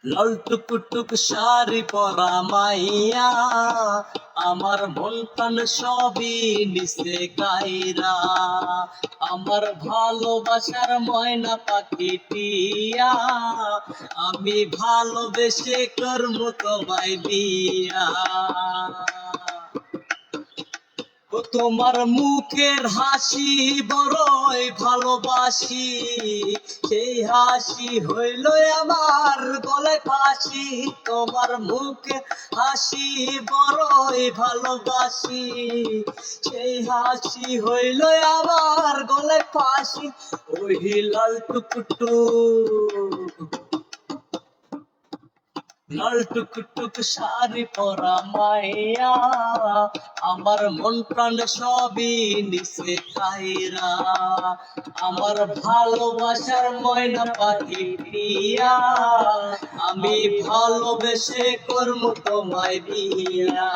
লাল টুকটুক শাড়ি পরা মাইয়া, আমার মন প্রাণ সবই নিছে কাইরা। আমার ভালোবাসার ময়না পাখি টিয়া, আমি ভালোবেসে করব তোমায় বিয়া। ও তোমার মুখের হাসি বড়ই ভালোবাসি, সেই হাসি হইল আমার গলায় ফাঁসি। তোমার মুখের হাসি বড়ই ভালোবাসি, সেই হাসি হইল আমার গলায় ফাঁসি। ওই লাল টুকটুক, লাল টুকটুক শাড়ি পরা মাইয়া, আমার মন প্রাণ সবই নিছে কাইরা। আমার ভালোবাসার ময়না পাখি টিয়া, আমি ভালোবেসে করব তোমায় বিয়া।